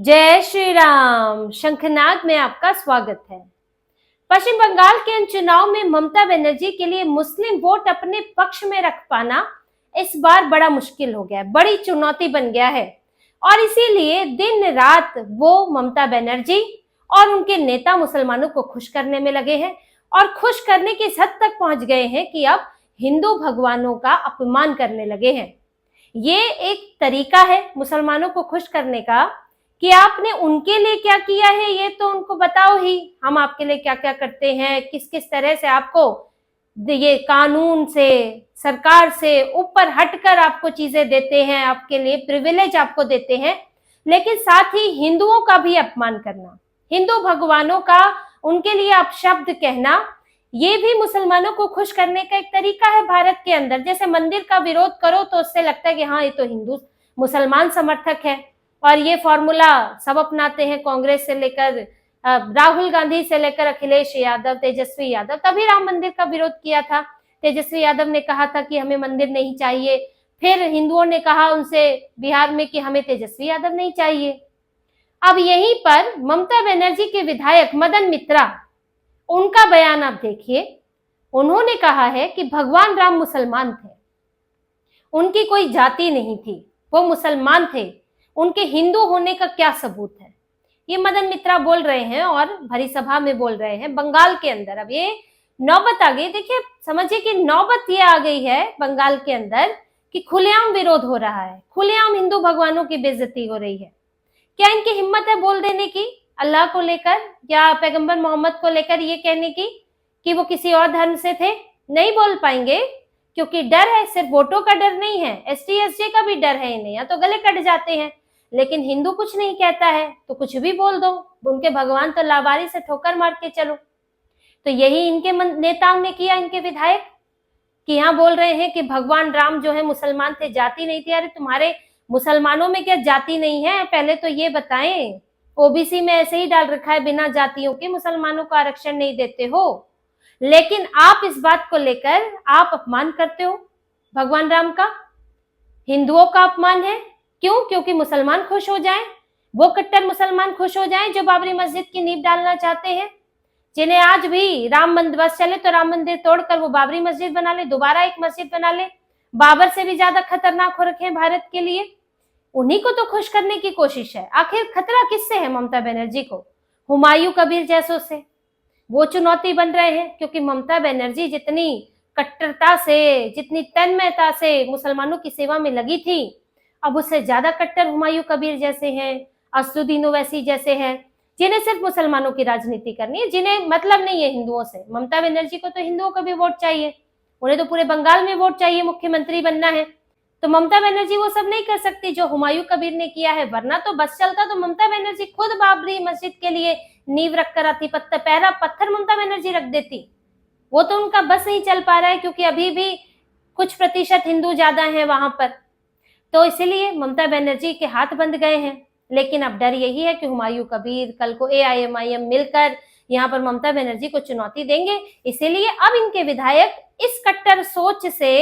जय श्री राम। शंखनाद में आपका स्वागत है। पश्चिम बंगाल के इन चुनाव में ममता बनर्जी के लिए मुस्लिम वोट अपने पक्ष में रख पाना इस बार बड़ा मुश्किल हो गया है, बड़ी चुनौती बन गया है। और इसीलिए दिन रात वो ममता बनर्जी और उनके नेता मुसलमानों को खुश करने में लगे हैं और खुश करने की इस हद तक पहुंच गए हैं कि अब हिंदू भगवानों का अपमान करने लगे हैं। ये एक तरीका है मुसलमानों को खुश करने का कि आपने उनके लिए क्या किया है ये तो उनको बताओ ही, हम आपके लिए क्या क्या करते हैं, किस किस तरह से आपको ये कानून से, सरकार से ऊपर हटकर आपको चीजें देते हैं, आपके लिए प्रिविलेज आपको देते हैं। लेकिन साथ ही हिंदुओं का भी अपमान करना, हिंदू भगवानों का उनके लिए अपशब्द कहना, ये भी मुसलमानों को खुश करने का एक तरीका है भारत के अंदर। जैसे मंदिर का विरोध करो तो उससे लगता है कि हाँ ये तो हिंदू मुसलमान समर्थक है, और ये फॉर्मूला सब अपनाते हैं, कांग्रेस से लेकर राहुल गांधी से लेकर अखिलेश यादव, तेजस्वी यादव। तभी राम मंदिर का विरोध किया था, तेजस्वी यादव ने कहा था कि हमें मंदिर नहीं चाहिए, फिर हिंदुओं ने कहा उनसे बिहार में कि हमें तेजस्वी यादव नहीं चाहिए। अब यहीं पर ममता बनर्जी के विधायक मदन मित्रा, उनका बयान आप देखिए। उन्होंने कहा है कि भगवान राम मुसलमान थे, उनकी कोई जाति नहीं थी, वो मुसलमान थे, उनके हिंदू होने का क्या सबूत है। ये मदन मित्रा बोल रहे हैं और भरी सभा में बोल रहे हैं बंगाल के अंदर। अब ये नौबत आ गई, देखिए समझिए कि नौबत ये आ गई है बंगाल के अंदर कि खुलेआम विरोध हो रहा है, खुलेआम हिंदू भगवानों की बेइज्जती हो रही है। क्या इनकी हिम्मत है बोल देने की अल्लाह को लेकर या पैगंबर मोहम्मद को लेकर, ये कहने की कि वो किसी और धर्म से थे? नहीं बोल पाएंगे, क्योंकि डर है, सिर्फ वोटों का डर नहीं है, एसटी एससी का भी डर है इन्हें, या तो गले कट जाते हैं। लेकिन हिंदू कुछ नहीं कहता है तो कुछ भी बोल दो, उनके भगवान तो लावारी से ठोकर मार के चलो। तो यही इनके नेताओं ने किया, इनके विधायक, कि यहाँ बोल रहे हैं कि भगवान राम जो है मुसलमान थे, जाति नहीं थी। अरे तुम्हारे मुसलमानों में क्या जाति नहीं है? पहले तो ये बताएं। ओबीसी में ऐसे ही डाल रखा है बिना जातियों के, मुसलमानों को आरक्षण नहीं देते हो, लेकिन आप इस बात को लेकर आप अपमान करते हो भगवान राम का, हिंदुओं का अपमान है। क्यों? क्योंकि मुसलमान खुश हो जाएं, वो कट्टर मुसलमान खुश हो जाएं जो बाबरी मस्जिद की नींव डालना चाहते हैं, जिन्हें आज भी राम मंदिर बस चले तो राम मंदिर तोड़कर वो बाबरी मस्जिद बना ले, दोबारा एक मस्जिद बना ले, बाबर से भी ज्यादा खतरनाक हो रखे हैं भारत के लिए। उन्हीं को तो खुश करने की कोशिश है। आखिर खतरा किससे है ममता बनर्जी को? हुमायूं कबीर जैसों से। वो चुनौती बन रहे हैं, क्योंकि ममता बनर्जी जितनी कट्टरता से, जितनी तन्मयता से मुसलमानों की सेवा में लगी थी, अब उससे ज्यादा कट्टर हुमायूं कबीर जैसे हैं, असदुद्दीन ओवैसी जैसे हैं, जिन्हें सिर्फ मुसलमानों की राजनीति करनी है, जिन्हें मतलब नहीं है हिंदुओं से। ममता बनर्जी को तो हिंदुओं का भी वोट चाहिए, उन्हें तो पूरे बंगाल में वोट चाहिए, मुख्यमंत्री बनना है। तो ममता बनर्जी वो सब नहीं कर सकती जो हुमायूं कबीर ने किया है। वरना तो बस चलता तो ममता बनर्जी खुद बाबरी मस्जिद के लिए नींव रख कर आती, पहला पत्थर ममता बनर्जी रख देती। वो तो उनका बस नहीं चल पा रहा है, क्योंकि अभी भी कुछ प्रतिशत हिंदू ज्यादा हैं वहां पर, तो इसीलिए ममता बनर्जी के हाथ बंध गए हैं। लेकिन अब डर यही है कि हुमायूं कबीर, कल को एआईएमआईएम मिलकर यहाँ पर ममता बनर्जी को चुनौती देंगे। इसीलिए अब इनके विधायक इस कट्टर सोच से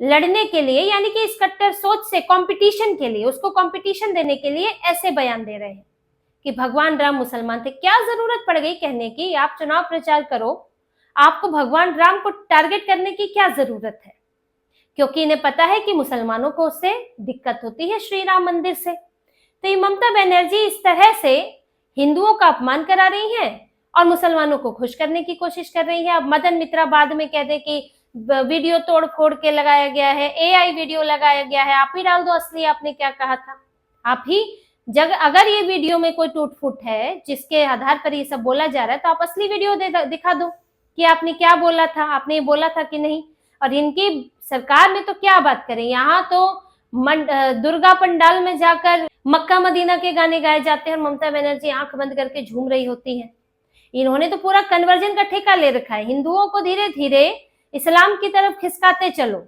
लड़ने के लिए, यानी कि इस कट्टर सोच से कंपटीशन के लिए, उसको कंपटीशन देने के लिए ऐसे बयान दे रहे हैं कि भगवान राम मुसलमान थे। क्या जरूरत पड़ गई कहने की? आप चुनाव प्रचार करो, आपको भगवान राम को टारगेट करने की क्या जरूरत है? क्योंकि इन्हें पता है कि मुसलमानों को उससे दिक्कत होती है, श्री राम मंदिर से। तो ये ममता बनर्जी इस तरह से हिंदुओं का अपमान करा रही हैं और मुसलमानों को खुश करने की कोशिश कर रही है। अब मदन मित्रा बाद में कह दे कि वीडियो तोड़ फोड़ के लगाया गया है, एआई वीडियो लगाया गया है, आप ही डाल दो असली आपने क्या कहा था। आप ही अगर ये वीडियो में कोई टूट फूट है जिसके आधार पर ये सब बोला जा रहा है, तो आप असली वीडियो दिखा दो कि आपने क्या बोला था, आपने ये बोला था कि नहीं। और इनकी सरकार में तो क्या बात करें, यहाँ तो दुर्गा पंडाल में जाकर मक्का मदीना के गाने गाए जाते हैं और ममता बनर्जी आंख बंद करके झूम रही होती है। इन्होंने तो पूरा कन्वर्जन का ठेका ले रखा है, हिंदुओं को धीरे धीरे इस्लाम की तरफ खिसकाते चलो,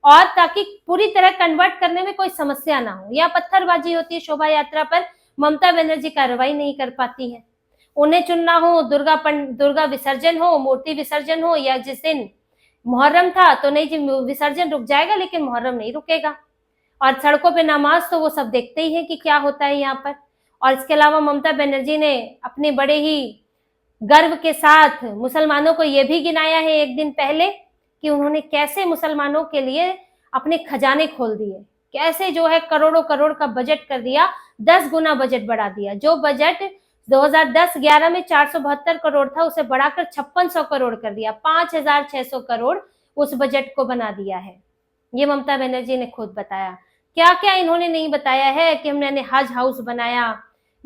और ताकि पूरी तरह कन्वर्ट करने में कोई समस्या ना हो। या पत्थरबाजी होती है शोभा यात्रा पर, ममता बनर्जी कार्रवाई नहीं कर पाती है। उन्हें चुनना हो दुर्गा विसर्जन हो, मूर्ति विसर्जन हो, या जिस दिन मुहर्रम था तो नहीं जी विसर्जन रुक जाएगा लेकिन मुहर्रम नहीं रुकेगा। और सड़कों पे नमाज तो वो सब देखते ही है कि क्या होता है यहाँ पर। और इसके अलावा ममता बनर्जी ने अपने बड़े ही गर्व के साथ मुसलमानों को यह भी गिनाया है एक दिन पहले कि उन्होंने कैसे मुसलमानों के लिए अपने खजाने खोल दिए, कैसे जो है करोड़ों करोड़ का बजट कर दिया, 10 गुना बजट बढ़ा दिया। जो बजट 2010-11 में 472 करोड़ था उसे बढ़ाकर 5600 करोड़ कर दिया, 5600 करोड़ उस बजट को बना दिया है। ये ममता बनर्जी ने खुद बताया। क्या क्या इन्होंने नहीं बताया है कि हमने हज हाउस बनाया,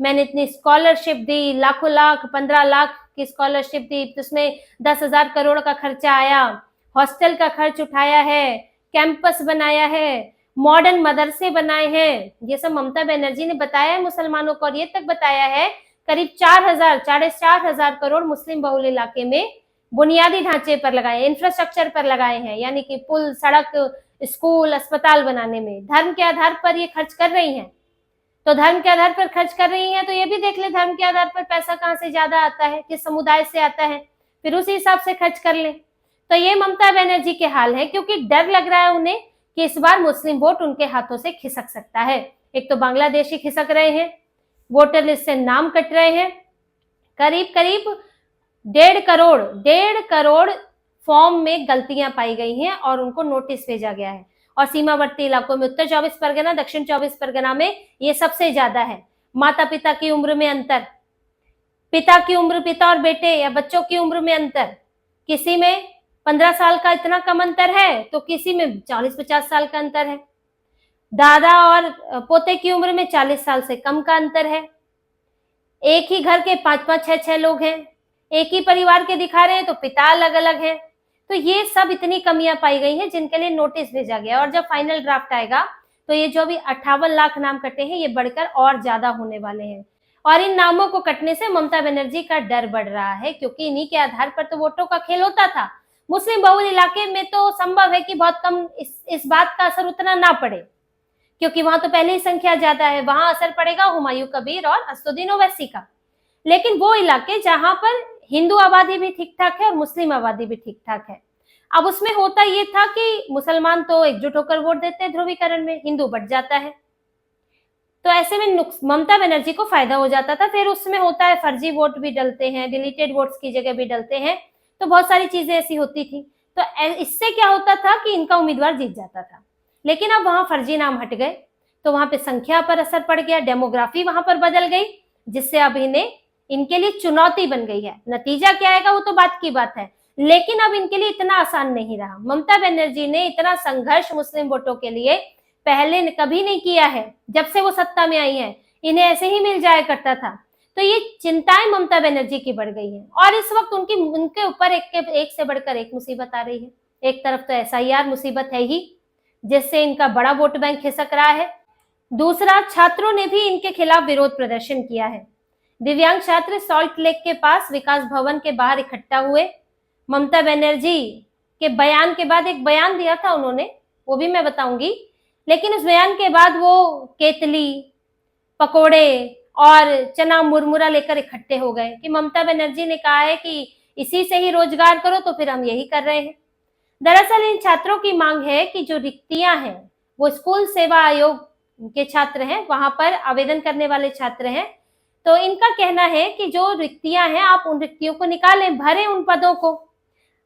मैंने इतनी स्कॉलरशिप दी, लाखों लाख 15 लाख की स्कॉलरशिप दी, तो उसमें 10,000 करोड़ का खर्चा आया, हॉस्टल का खर्च उठाया है, कैंपस बनाया है, मॉडर्न मदरसे बनाए हैं। ये सब ममता बनर्जी ने बताया है मुसलमानों को। और ये तक बताया है करीब 4,000 करोड़ मुस्लिम बहुल इलाके में बुनियादी ढांचे पर लगाए, इंफ्रास्ट्रक्चर पर लगाए हैं, यानी कि पुल, सड़क, स्कूल, अस्पताल बनाने में। धर्म के आधार पर ये खर्च कर रही हैं, तो धर्म के आधार पर खर्च कर रही हैं तो ये भी देख ले धर्म के आधार पर पैसा कहां से ज्यादा आता है, किस समुदाय से आता है, फिर उसी हिसाब से खर्च कर ले। तो ये ममता बनर्जी के हाल है, क्योंकि डर लग रहा है उन्हें कि इस बार मुस्लिम वोट उनके हाथों से खिसक सकता है। एक तो बांग्लादेशी खिसक रहे हैं, वोटर लिस्ट से नाम कट रहे हैं, करीब करीब 1.5 करोड़ फॉर्म में गलतियां पाई गई हैं और उनको नोटिस भेजा गया है। और सीमावर्ती इलाकों में उत्तर 24 परगना, दक्षिण 24 परगना में ये सबसे ज्यादा है। माता पिता की उम्र में अंतर, पिता की उम्र, पिता और बेटे या बच्चों की उम्र में अंतर, किसी में 15 साल का इतना कम अंतर है तो किसी में 40-50 साल का अंतर है। दादा और पोते की उम्र में 40 साल से कम का अंतर है। एक ही घर के 5-5, 6-6 लोग हैं, एक ही परिवार के दिखा रहे हैं तो पिता अलग अलग है। तो ये सब इतनी कमियां पाई गई हैं जिनके लिए नोटिस भेजा गया। और जब फाइनल ड्राफ्ट आएगा तो ये जो अभी 58 लाख नाम कटे हैं ये बढ़कर और ज्यादा होने वाले हैं। और इन नामों को कटने से ममता बनर्जी का डर बढ़ रहा है, क्योंकि इन्हीं के आधार पर तो वोटों का खेल होता था। मुस्लिम बहुल इलाके में तो संभव है कि बहुत कम इस बात का असर उतना ना पड़े, क्योंकि वहां तो पहले ही संख्या ज्यादा है, वहां असर पड़ेगा हुमायूं कबीर और असदुद्दीन ओवैसी का। लेकिन वो इलाके जहां पर हिंदू आबादी भी ठीक ठाक है और मुस्लिम आबादी भी ठीक ठाक है, अब उसमें होता ये था कि मुसलमान तो एकजुट होकर वोट देते हैं ध्रुवीकरण में, हिंदू बढ़ जाता है, तो ऐसे में ममता बनर्जी को फायदा हो जाता था। फिर उसमें होता है फर्जी वोट भी डलते हैं, डिलीटेड वोट्स की जगह भी डलते हैं, तो बहुत सारी चीजें ऐसी होती थी। तो इससे क्या होता था कि इनका उम्मीदवार जीत जाता था। लेकिन अब वहां फर्जी नाम हट गए तो वहां पे संख्या पर असर पड़ गया, डेमोग्राफी वहां पर बदल गई, जिससे अब इनके लिए चुनौती बन गई है। नतीजा क्या आएगा वो तो बात की बात है, लेकिन अब इनके लिए इतना आसान नहीं रहा। ममता बनर्जी ने इतना संघर्ष मुस्लिम वोटों के लिए पहले कभी नहीं किया है। जब से वो सत्ता में आई है इन्हें ऐसे ही मिल जाया करता था। तो ये चिंताएं ममता बनर्जी की बढ़ गई हैं और इस वक्त उनके ऊपर एक से बढ़कर एक मुसीबत आ रही है। एक तरफ तो SIR मुसीबत है ही, जिससे इनका बड़ा वोट बैंक खिसक रहा है। दूसरा, छात्रों ने भी इनके खिलाफ विरोध प्रदर्शन किया है। दिव्यांग छात्र सॉल्ट लेक के पास विकास भवन के बाहर इकट्ठा हुए। ममता बनर्जी के बयान के बाद एक बयान दिया था उन्होंने, वो भी मैं बताऊंगी, लेकिन उस बयान के बाद वो केतली, पकोड़े और चना मुरमुरा लेकर इकट्ठे हो गए कि ममता बनर्जी ने कहा है कि इसी से ही रोजगार करो, तो फिर हम यही कर रहे हैं। दरअसल इन छात्रों की मांग है कि जो रिक्तियां हैं वो स्कूल सेवा आयोग के छात्र हैं, वहां पर आवेदन करने वाले छात्र हैं। तो इनका कहना है कि जो रिक्तियां हैं आप उन रिक्तियों को निकालें, भरें उन पदों को।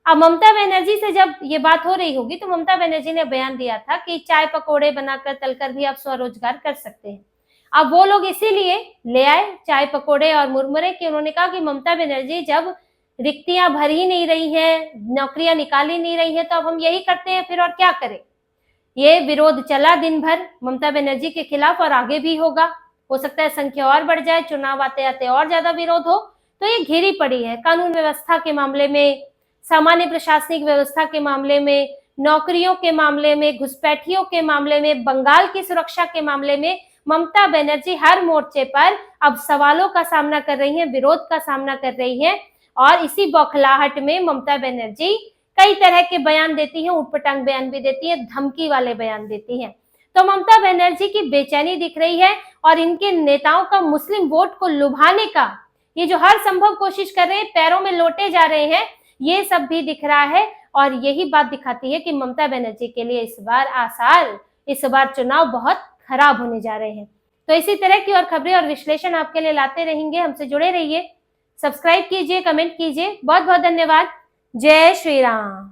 अब ममता बनर्जी से जब ये बात हो रही होगी तो ममता बनर्जी ने बयान दिया था कि चाय पकोड़े बनाकर तलकर भी आप स्वरोजगार कर सकते हैं। अब वो लोग इसीलिए ले आए चाय पकोड़े और मुरमुरे कि उन्होंने कहा कि ममता बनर्जी जब रिक्तियां भर ही नहीं रही हैं, नौकरियां निकाल ही नहीं रही हैं, तो अब हम यही करते हैं फिर, और क्या करें। ये विरोध चला दिन भर ममता बनर्जी के खिलाफ और आगे भी होगा। हो सकता है संख्या और बढ़ जाए, चुनाव आते आते और ज्यादा विरोध हो। तो ये घिरी पड़ी है कानून व्यवस्था के मामले में, सामान्य प्रशासनिक व्यवस्था के मामले में, नौकरियों के मामले में, घुसपैठियों के मामले में, बंगाल की सुरक्षा के मामले में। ममता बनर्जी हर मोर्चे पर अब सवालों का सामना कर रही हैं, विरोध का सामना कर रही हैं। और इसी बौखलाहट में ममता बनर्जी कई तरह के बयान देती हैं, उटपटांग बयान भी देती है, धमकी वाले बयान देती हैं। तो ममता बनर्जी की बेचैनी दिख रही है और इनके नेताओं का मुस्लिम वोट को लुभाने का ये जो हर संभव कोशिश कर रहे हैं, पैरों में लोटे जा रहे हैं, ये सब भी दिख रहा है। और यही बात दिखाती है कि ममता बनर्जी के लिए इस बार चुनाव बहुत खराब होने जा रहे हैं। तो इसी तरह की और खबरें और विश्लेषण आपके लिए लाते रहेंगे। हमसे जुड़े रहिए, सब्सक्राइब कीजिए, कमेंट कीजिए। बहुत बहुत धन्यवाद। जय श्री राम।